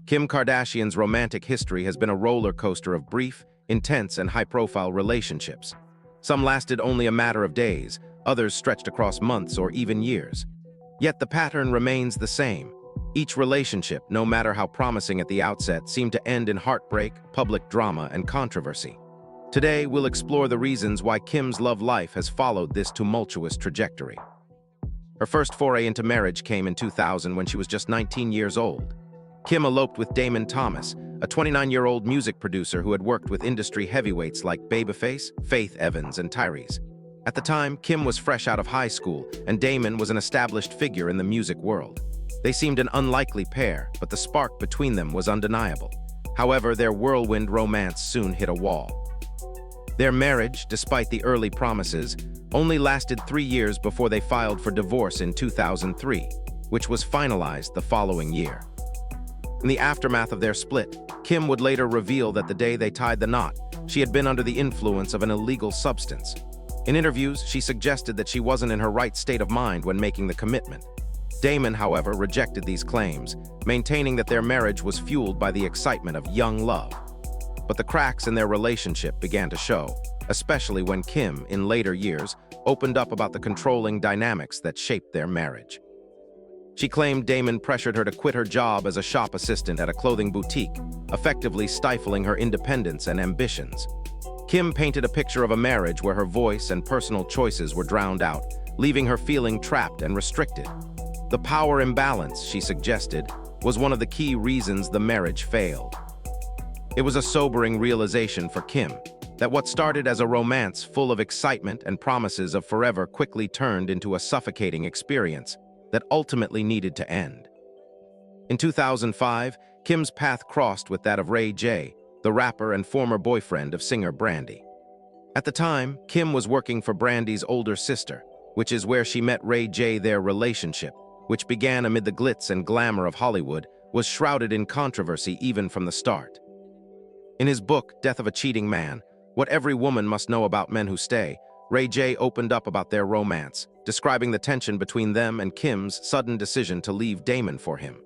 Kim Kardashian's romantic history has been a roller coaster of brief, intense, and high-profile relationships. Some lasted only a matter of days, others stretched across months or even years. Yet the pattern remains the same. Each relationship, no matter how promising at the outset, seemed to end in heartbreak, public drama, and controversy. Today, we'll explore the reasons why Kim's love life has followed this tumultuous trajectory. Her first foray into marriage came in 2000 when she was just 19 years old. Kim eloped with Damon Thomas, a 29-year-old music producer who had worked with industry heavyweights like Babyface, Faith Evans, and Tyrese. At the time, Kim was fresh out of high school, and Damon was an established figure in the music world. They seemed an unlikely pair, but the spark between them was undeniable. However, their whirlwind romance soon hit a wall. Their marriage, despite the early promises, only lasted 3 years before they filed for divorce in 2003, which was finalized the following year. In the aftermath of their split, Kim would later reveal that the day they tied the knot, she had been under the influence of an illegal substance. In interviews, she suggested that she wasn't in her right state of mind when making the commitment. Damon, however, rejected these claims, maintaining that their marriage was fueled by the excitement of young love. But the cracks in their relationship began to show, especially when Kim, in later years, opened up about the controlling dynamics that shaped their marriage. She claimed Damon pressured her to quit her job as a shop assistant at a clothing boutique, effectively stifling her independence and ambitions. Kim painted a picture of a marriage where her voice and personal choices were drowned out, leaving her feeling trapped and restricted. The power imbalance, she suggested, was one of the key reasons the marriage failed. It was a sobering realization for Kim that what started as a romance full of excitement and promises of forever quickly turned into a suffocating experience that ultimately needed to end. In 2005, Kim's path crossed with that of Ray J, the rapper and former boyfriend of singer Brandy. At the time, Kim was working for Brandy's older sister, which is where she met Ray J. Their relationship, which began amid the glitz and glamour of Hollywood, was shrouded in controversy even from the start. In his book, Death of a Cheating Man, What Every Woman Must Know About Men Who Stay, Ray J opened up about their romance, describing the tension between them and Kim's sudden decision to leave Damon for him.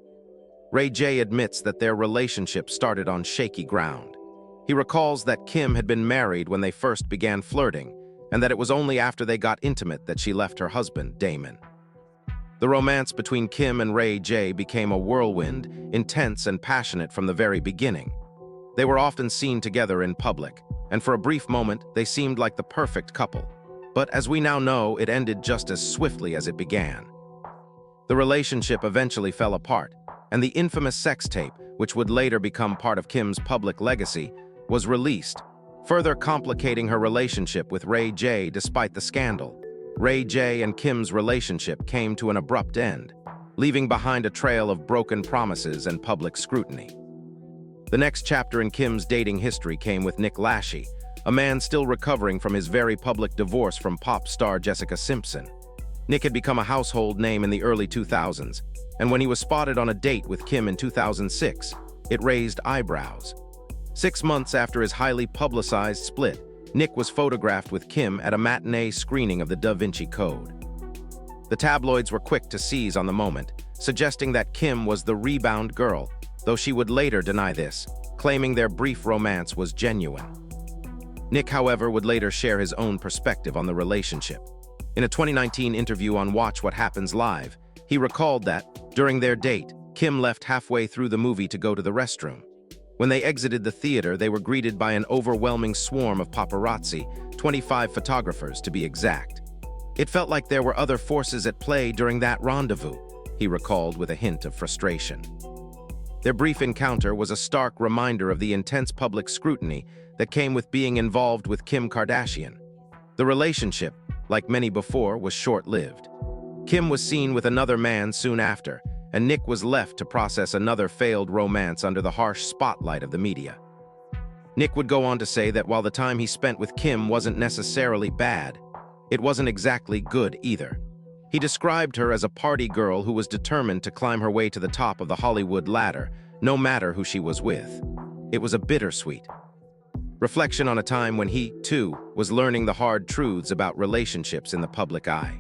Ray J admits that their relationship started on shaky ground. He recalls that Kim had been married when they first began flirting, and that it was only after they got intimate that she left her husband, Damon. The romance between Kim and Ray J became a whirlwind, intense and passionate from the very beginning. They were often seen together in public, and for a brief moment, they seemed like the perfect couple. But as we now know, it ended just as swiftly as it began. The relationship eventually fell apart, and the infamous sex tape, which would later become part of Kim's public legacy, was released, further complicating her relationship with Ray J. Despite the scandal, Ray J. and Kim's relationship came to an abrupt end, leaving behind a trail of broken promises and public scrutiny. The next chapter in Kim's dating history came with Nick Lachey, a man still recovering from his very public divorce from pop star Jessica Simpson. Nick had become a household name in the early 2000s, and when he was spotted on a date with Kim in 2006, it raised eyebrows. 6 months after his highly publicized split, Nick was photographed with Kim at a matinee screening of the Da Vinci Code. The tabloids were quick to seize on the moment, suggesting that Kim was the rebound girl, though she would later deny this, claiming their brief romance was genuine. Nick, however, would later share his own perspective on the relationship. In a 2019 interview on Watch What Happens Live, he recalled that, during their date, Kim left halfway through the movie to go to the restroom. When they exited the theater, they were greeted by an overwhelming swarm of paparazzi, 25 photographers to be exact. It felt like there were other forces at play during that rendezvous, he recalled with a hint of frustration. Their brief encounter was a stark reminder of the intense public scrutiny that came with being involved with Kim Kardashian. The relationship, like many before, was short-lived. Kim was seen with another man soon after, and Nick was left to process another failed romance under the harsh spotlight of the media. Nick would go on to say that while the time he spent with Kim wasn't necessarily bad, it wasn't exactly good either. He described her as a party girl who was determined to climb her way to the top of the Hollywood ladder, no matter who she was with. It was a bittersweet reflection on a time when he, too, was learning the hard truths about relationships in the public eye.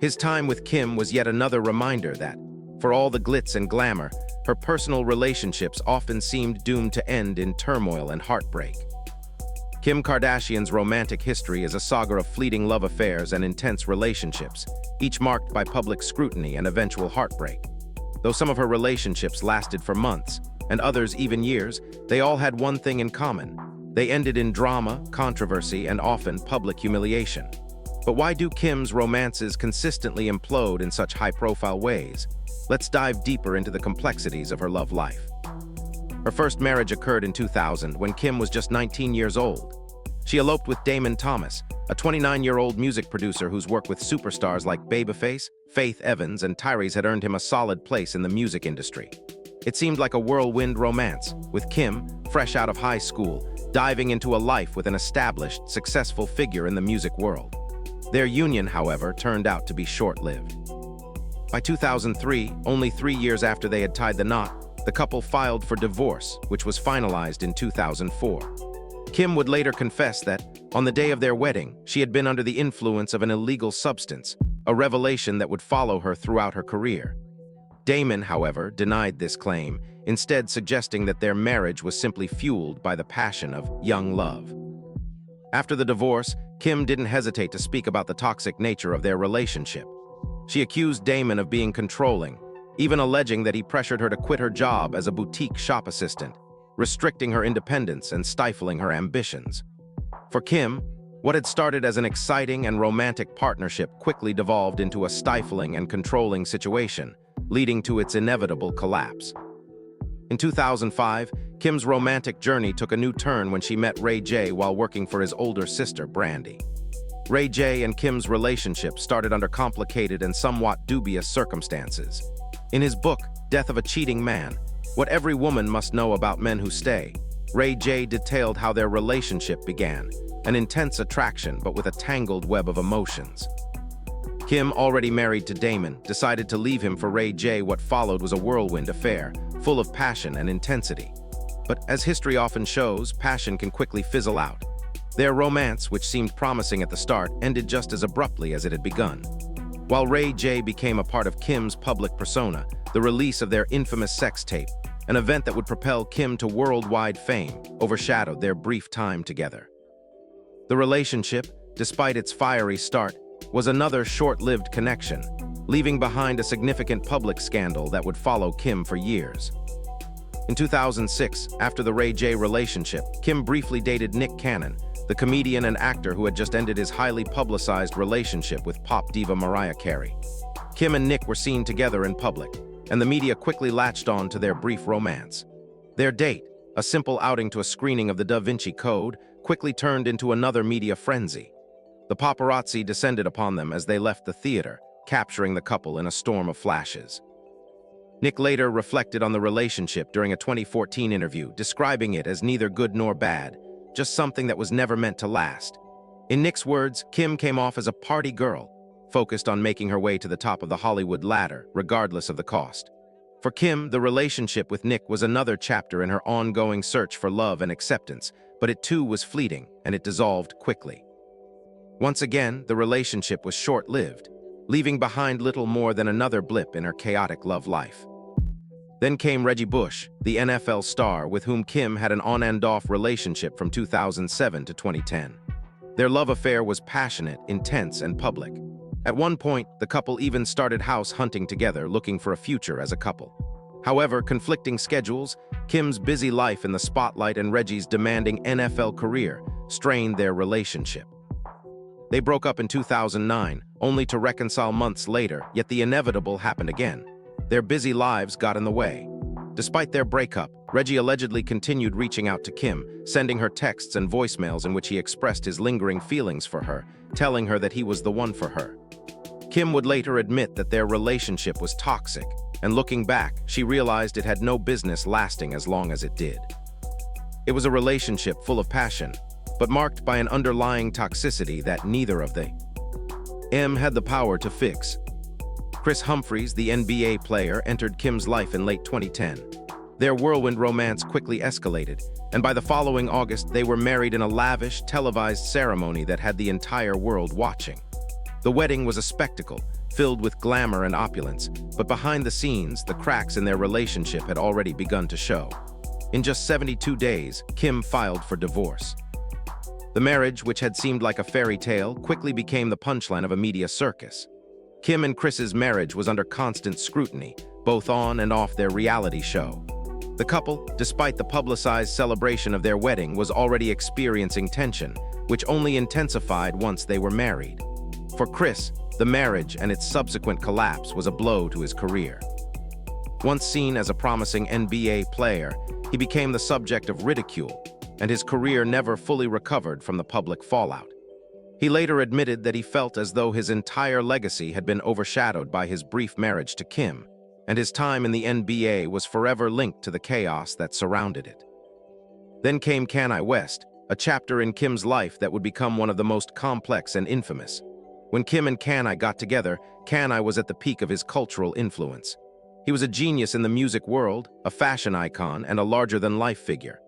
His time with Kim was yet another reminder that, for all the glitz and glamour, her personal relationships often seemed doomed to end in turmoil and heartbreak. Kim Kardashian's romantic history is a saga of fleeting love affairs and intense relationships, each marked by public scrutiny and eventual heartbreak. Though some of her relationships lasted for months, and others even years, they all had one thing in common. They ended in drama, controversy, and often public humiliation. But why do Kim's romances consistently implode in such high-profile ways? Let's dive deeper into the complexities of her love life. Her first marriage occurred in 2000 when Kim was just 19 years old. She eloped with Damon Thomas, a 29-year-old music producer whose work with superstars like Babyface, Faith Evans, and Tyrese had earned him a solid place in the music industry. It seemed like a whirlwind romance, with Kim, fresh out of high school, diving into a life with an established, successful figure in the music world. Their union, however, turned out to be short-lived. By 2003, only 3 years after they had tied the knot, the couple filed for divorce, which was finalized in 2004. Kim would later confess that, on the day of their wedding, she had been under the influence of an illegal substance, a revelation that would follow her throughout her career. Damon, however, denied this claim, instead suggesting that their marriage was simply fueled by the passion of young love. After the divorce, Kim didn't hesitate to speak about the toxic nature of their relationship. She accused Damon of being controlling, even alleging that he pressured her to quit her job as a boutique shop assistant, restricting her independence and stifling her ambitions. For Kim, what had started as an exciting and romantic partnership quickly devolved into a stifling and controlling situation, leading to its inevitable collapse. In 2005, Kim's romantic journey took a new turn when she met Ray J while working for his older sister, Brandy. Ray J and Kim's relationship started under complicated and somewhat dubious circumstances. In his book, Death of a Cheating Man, What Every Woman Must Know About Men Who Stay, Ray J detailed how their relationship began, an intense attraction but with a tangled web of emotions. Kim, already married to Damon, decided to leave him for Ray J. What followed was a whirlwind affair, full of passion and intensity. But as history often shows, passion can quickly fizzle out. Their romance, which seemed promising at the start, ended just as abruptly as it had begun. While Ray J became a part of Kim's public persona, the release of their infamous sex tape, an event that would propel Kim to worldwide fame, overshadowed their brief time together. The relationship, despite its fiery start, was another short-lived connection, leaving behind a significant public scandal that would follow Kim for years. In 2006, after the Ray J relationship, Kim briefly dated Nick Cannon, the comedian and actor who had just ended his highly publicized relationship with pop diva Mariah Carey. Kim and Nick were seen together in public, and the media quickly latched on to their brief romance. Their date, a simple outing to a screening of the Da Vinci Code, quickly turned into another media frenzy. The paparazzi descended upon them as they left the theater, capturing the couple in a storm of flashes. Nick later reflected on the relationship during a 2014 interview, describing it as neither good nor bad, just something that was never meant to last. In Nick's words, Kim came off as a party girl, focused on making her way to the top of the Hollywood ladder, regardless of the cost. For Kim, the relationship with Nick was another chapter in her ongoing search for love and acceptance, but it too was fleeting, and it dissolved quickly. Once again, the relationship was short-lived, leaving behind little more than another blip in her chaotic love life. Then came Reggie Bush, the NFL star with whom Kim had an on-and-off relationship from 2007 to 2010. Their love affair was passionate, intense, and public. At one point, the couple even started house hunting together, looking for a future as a couple. However, conflicting schedules, Kim's busy life in the spotlight and Reggie's demanding NFL career strained their relationship. They broke up in 2009, only to reconcile months later, yet the inevitable happened again. Their busy lives got in the way. Despite their breakup, Reggie allegedly continued reaching out to Kim, sending her texts and voicemails in which he expressed his lingering feelings for her, telling her that he was the one for her. Kim would later admit that their relationship was toxic, and looking back, she realized it had no business lasting as long as it did. It was a relationship full of passion, but marked by an underlying toxicity that neither of them had the power to fix. Chris Humphries, the NBA player, entered Kim's life in late 2010. Their whirlwind romance quickly escalated, and by the following August, they were married in a lavish, televised ceremony that had the entire world watching. The wedding was a spectacle, filled with glamour and opulence, but behind the scenes, the cracks in their relationship had already begun to show. In just 72 days, Kim filed for divorce. The marriage, which had seemed like a fairy tale, quickly became the punchline of a media circus. Kim and Chris's marriage was under constant scrutiny, both on and off their reality show. The couple, despite the publicized celebration of their wedding, was already experiencing tension, which only intensified once they were married. For Chris, the marriage and its subsequent collapse was a blow to his career. Once seen as a promising NBA player, he became the subject of ridicule, and his career never fully recovered from the public fallout. He later admitted that he felt as though his entire legacy had been overshadowed by his brief marriage to Kim, and his time in the NBA was forever linked to the chaos that surrounded it. Then came Kanye West, a chapter in Kim's life that would become one of the most complex and infamous. When Kim and Kanye got together, Kanye was at the peak of his cultural influence. He was a genius in the music world, a fashion icon, and a larger-than-life figure.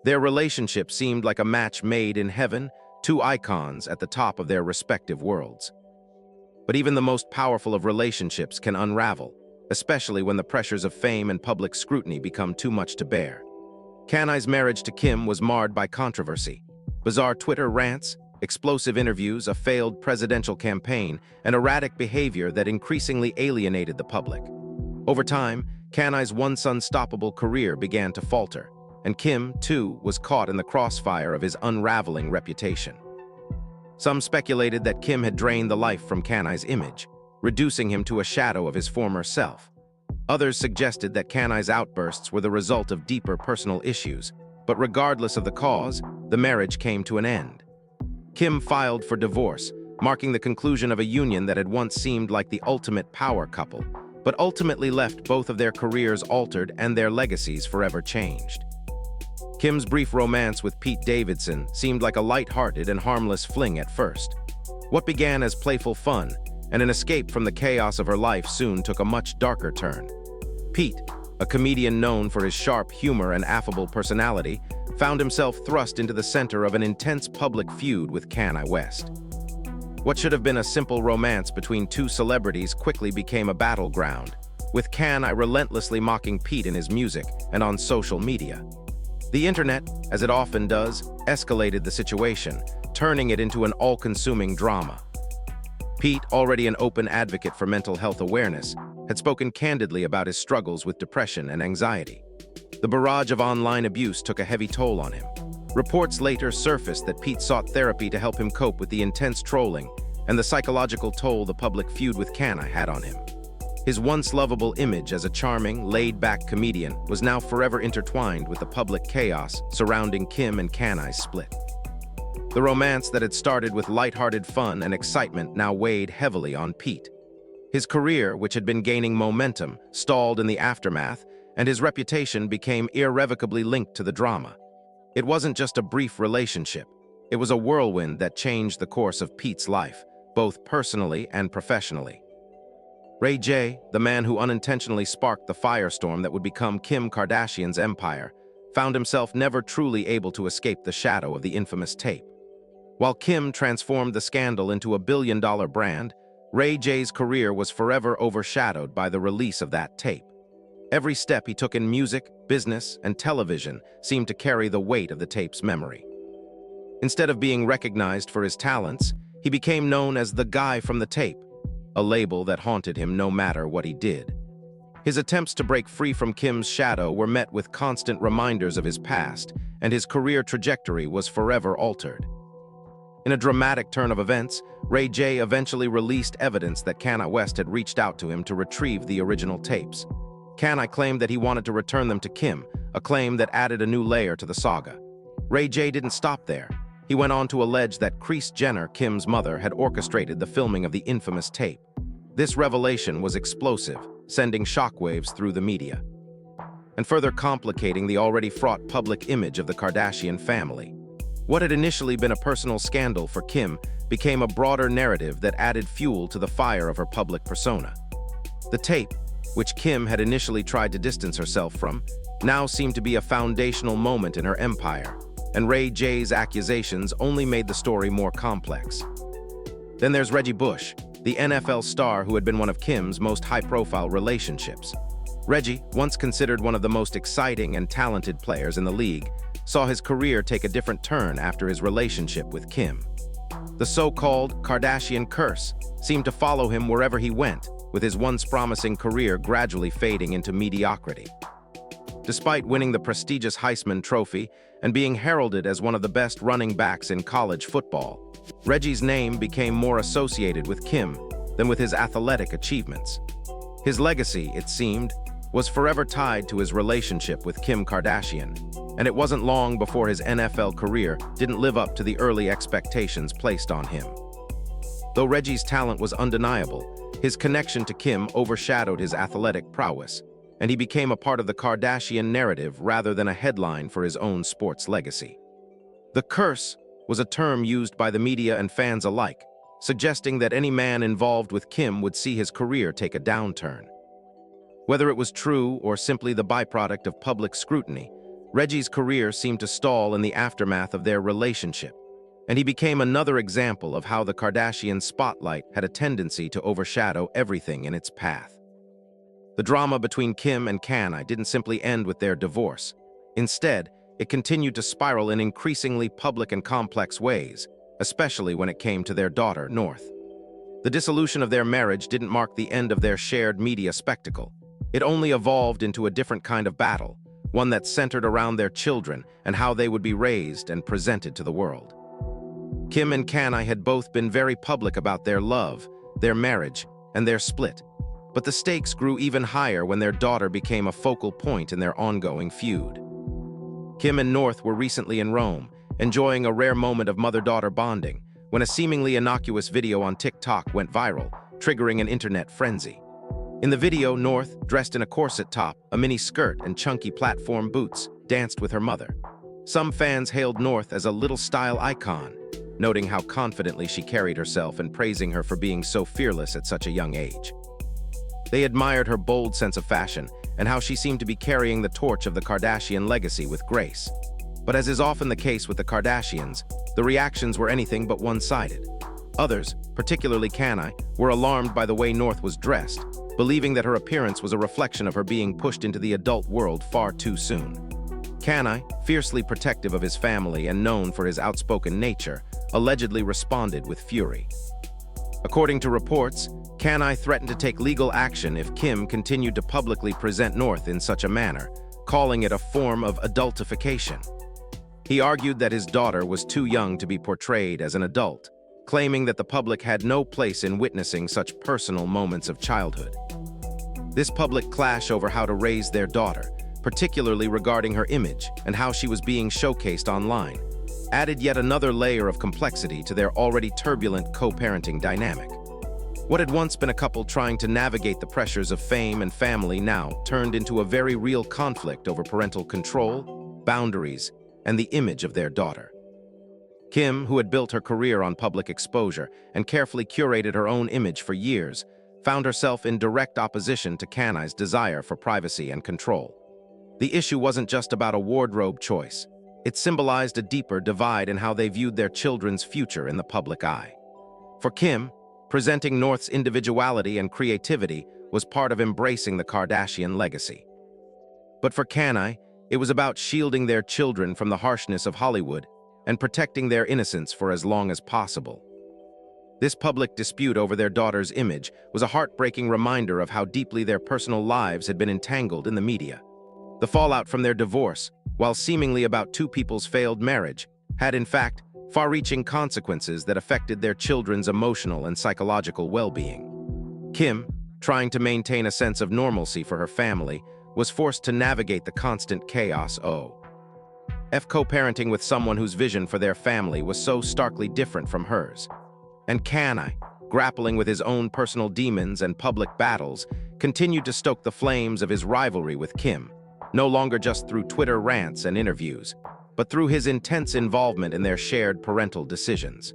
Their relationship seemed like a match made in heaven, two icons at the top of their respective worlds. But even the most powerful of relationships can unravel, especially when the pressures of fame and public scrutiny become too much to bear. Kanye's marriage to Kim was marred by controversy. Bizarre Twitter rants, explosive interviews, a failed presidential campaign, and erratic behavior that increasingly alienated the public. Over time, Kanye's once unstoppable career began to falter, and Kim, too, was caught in the crossfire of his unraveling reputation. Some speculated that Kim had drained the life from Kanye's image, reducing him to a shadow of his former self. Others suggested that Kanye's outbursts were the result of deeper personal issues, but regardless of the cause, the marriage came to an end. Kim filed for divorce, marking the conclusion of a union that had once seemed like the ultimate power couple, but ultimately left both of their careers altered and their legacies forever changed. Kim's brief romance with Pete Davidson seemed like a light-hearted and harmless fling at first. What began as playful fun and an escape from the chaos of her life soon took a much darker turn. Pete, a comedian known for his sharp humor and affable personality, found himself thrust into the center of an intense public feud with Kanye West. What should have been a simple romance between two celebrities quickly became a battleground, with Kanye relentlessly mocking Pete in his music and on social media. The internet, as it often does, escalated the situation, turning it into an all-consuming drama. Pete, already an open advocate for mental health awareness, had spoken candidly about his struggles with depression and anxiety. The barrage of online abuse took a heavy toll on him. Reports later surfaced that Pete sought therapy to help him cope with the intense trolling and the psychological toll the public feud with Kanye had on him. His once lovable image as a charming, laid-back comedian was now forever intertwined with the public chaos surrounding Kim and Kanye's split. The romance that had started with lighthearted fun and excitement now weighed heavily on Pete. His career, which had been gaining momentum, stalled in the aftermath, and his reputation became irrevocably linked to the drama. It wasn't just a brief relationship. It was a whirlwind that changed the course of Pete's life, both personally and professionally. Ray J, the man who unintentionally sparked the firestorm that would become Kim Kardashian's empire, found himself never truly able to escape the shadow of the infamous tape. While Kim transformed the scandal into a billion-dollar brand, Ray J's career was forever overshadowed by the release of that tape. Every step he took in music, business, and television seemed to carry the weight of the tape's memory. Instead of being recognized for his talents, he became known as the guy from the tape, a label that haunted him no matter what he did. His attempts to break free from Kim's shadow were met with constant reminders of his past, and his career trajectory was forever altered. In a dramatic turn of events, Ray J eventually released evidence that Kanye West had reached out to him to retrieve the original tapes. Kanye claimed that he wanted to return them to Kim, a claim that added a new layer to the saga. Ray J didn't stop there. He went on to allege that Kris Jenner, Kim's mother, had orchestrated the filming of the infamous tape. This revelation was explosive, sending shockwaves through the media, and further complicating the already fraught public image of the Kardashian family. What had initially been a personal scandal for Kim became a broader narrative that added fuel to the fire of her public persona. The tape, which Kim had initially tried to distance herself from, now seemed to be a foundational moment in her empire, and Ray J's accusations only made the story more complex. Then there's Reggie Bush, the NFL star who had been one of Kim's most high-profile relationships. Reggie, once considered one of the most exciting and talented players in the league, saw his career take a different turn after his relationship with Kim. The so-called Kardashian curse seemed to follow him wherever he went, with his once promising career gradually fading into mediocrity. Despite winning the prestigious Heisman Trophy and being heralded as one of the best running backs in college football, Reggie's name became more associated with Kim than with his athletic achievements. His legacy, it seemed, was forever tied to his relationship with Kim Kardashian, and it wasn't long before his NFL career didn't live up to the early expectations placed on him. Though Reggie's talent was undeniable, his connection to Kim overshadowed his athletic prowess, and he became a part of the Kardashian narrative rather than a headline for his own sports legacy. The curse was a term used by the media and fans alike, suggesting that any man involved with Kim would see his career take a downturn. Whether it was true or simply the byproduct of public scrutiny, Reggie's career seemed to stall in the aftermath of their relationship, and he became another example of how the Kardashian spotlight had a tendency to overshadow everything in its path. The drama between Kim and Kanye didn't simply end with their divorce. Instead, it continued to spiral in increasingly public and complex ways, especially when it came to their daughter, North. The dissolution of their marriage didn't mark the end of their shared media spectacle. It only evolved into a different kind of battle, one that centered around their children and how they would be raised and presented to the world. Kim and Kanye had both been very public about their love, their marriage, and their split. But the stakes grew even higher when their daughter became a focal point in their ongoing feud. Kim and North were recently in Rome, enjoying a rare moment of mother-daughter bonding, when a seemingly innocuous video on TikTok went viral, triggering an internet frenzy. In the video, North, dressed in a corset top, a mini skirt, and chunky platform boots, danced with her mother. Some fans hailed North as a little style icon, noting how confidently she carried herself and praising her for being so fearless at such a young age. They admired her bold sense of fashion and how she seemed to be carrying the torch of the Kardashian legacy with grace. But as is often the case with the Kardashians, the reactions were anything but one-sided. Others, particularly Kanye, were alarmed by the way North was dressed, believing that her appearance was a reflection of her being pushed into the adult world far too soon. Kanye, fiercely protective of his family and known for his outspoken nature, allegedly responded with fury. According to reports, Kanye threatened to take legal action if Kim continued to publicly present North in such a manner, calling it a form of adultification. He argued that his daughter was too young to be portrayed as an adult, claiming that the public had no place in witnessing such personal moments of childhood. This public clash over how to raise their daughter, particularly regarding her image and how she was being showcased online, added yet another layer of complexity to their already turbulent co-parenting dynamic. What had once been a couple trying to navigate the pressures of fame and family now turned into a very real conflict over parental control, boundaries, and the image of their daughter. Kim, who had built her career on public exposure and carefully curated her own image for years, found herself in direct opposition to Kanye's desire for privacy and control. The issue wasn't just about a wardrobe choice. It symbolized a deeper divide in how they viewed their children's future in the public eye. For Kim, presenting North's individuality and creativity was part of embracing the Kardashian legacy. But for Kanye, it was about shielding their children from the harshness of Hollywood and protecting their innocence for as long as possible. This public dispute over their daughter's image was a heartbreaking reminder of how deeply their personal lives had been entangled in the media. The fallout from their divorce, while seemingly about two people's failed marriage, had in fact far-reaching consequences that affected their children's emotional and psychological well-being. Kim, trying to maintain a sense of normalcy for her family, was forced to navigate the constant chaos of co-parenting with someone whose vision for their family was so starkly different from hers. And Kanye, grappling with his own personal demons and public battles, continued to stoke the flames of his rivalry with Kim, no longer just through Twitter rants and interviews, but through his intense involvement in their shared parental decisions.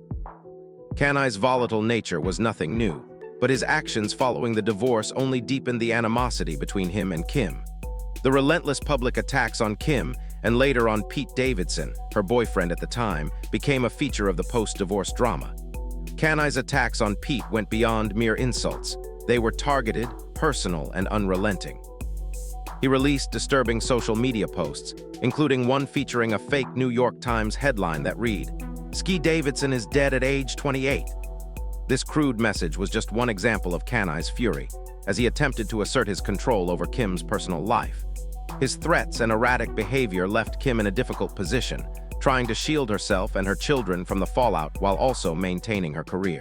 Kanye's volatile nature was nothing new, but his actions following the divorce only deepened the animosity between him and Kim. The relentless public attacks on Kim, and later on Pete Davidson, her boyfriend at the time, became a feature of the post-divorce drama. Kanai's attacks on Pete went beyond mere insults. They were targeted, personal, and unrelenting. He released disturbing social media posts, including one featuring a fake New York Times headline that read, "Ski Davidson is dead at age 28." This crude message was just one example of Kanai's fury, as he attempted to assert his control over Kim's personal life. His threats and erratic behavior left Kim in a difficult position, trying to shield herself and her children from the fallout while also maintaining her career.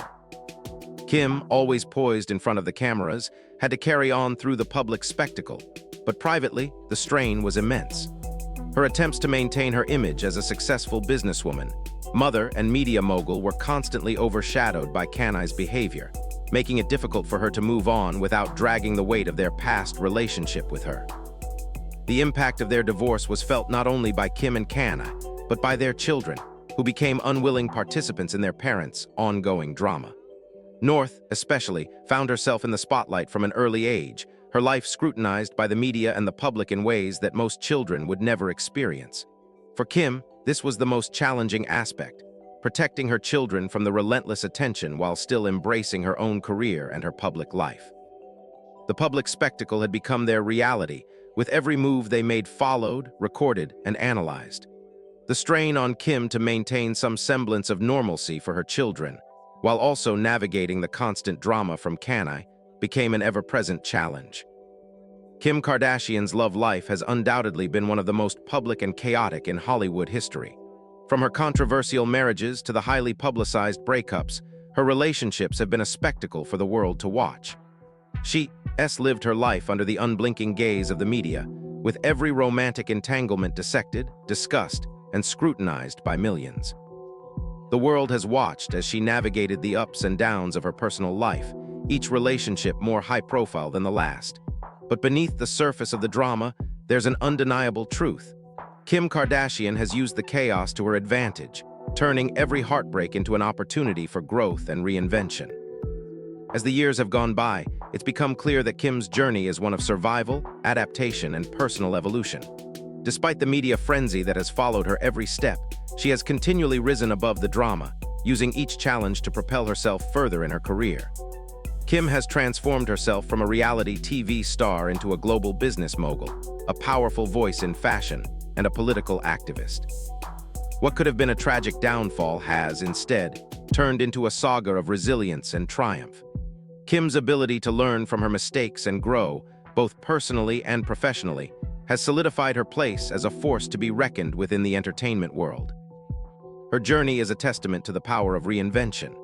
Kim, always poised in front of the cameras, had to carry on through the public spectacle, but privately, the strain was immense. Her attempts to maintain her image as a successful businesswoman, mother, and media mogul were constantly overshadowed by Kanai's behavior, making it difficult for her to move on without dragging the weight of their past relationship with her. The impact of their divorce was felt not only by Kim and Kanai, but by their children, who became unwilling participants in their parents' ongoing drama. North, especially, found herself in the spotlight from an early age, her life scrutinized by the media and the public in ways that most children would never experience. For Kim, this was the most challenging aspect, protecting her children from the relentless attention while still embracing her own career and her public life. The public spectacle had become their reality, with every move they made followed, recorded, and analyzed. The strain on Kim to maintain some semblance of normalcy for her children, while also navigating the constant drama from Kanai, became an ever-present challenge. Kim Kardashian's love life has undoubtedly been one of the most public and chaotic in Hollywood history. From her controversial marriages to the highly publicized breakups, her relationships have been a spectacle for the world to watch. She lived her life under the unblinking gaze of the media, with every romantic entanglement dissected, discussed, and scrutinized by millions. The world has watched as she navigated the ups and downs of her personal life, each relationship more high-profile than the last. But beneath the surface of the drama, there's an undeniable truth. Kim Kardashian has used the chaos to her advantage, turning every heartbreak into an opportunity for growth and reinvention. As the years have gone by, it's become clear that Kim's journey is one of survival, adaptation, and personal evolution. Despite the media frenzy that has followed her every step, she has continually risen above the drama, using each challenge to propel herself further in her career. Kim has transformed herself from a reality TV star into a global business mogul, a powerful voice in fashion, and a political activist. What could have been a tragic downfall has, instead, turned into a saga of resilience and triumph. Kim's ability to learn from her mistakes and grow, both personally and professionally, has solidified her place as a force to be reckoned within the entertainment world. Her journey is a testament to the power of reinvention.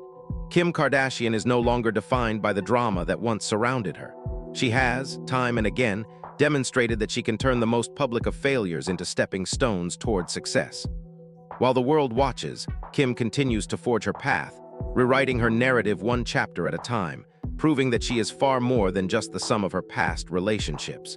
Kim Kardashian is no longer defined by the drama that once surrounded her. She has, time and again, demonstrated that she can turn the most public of failures into stepping stones toward success. While the world watches, Kim continues to forge her path, rewriting her narrative one chapter at a time, proving that she is far more than just the sum of her past relationships.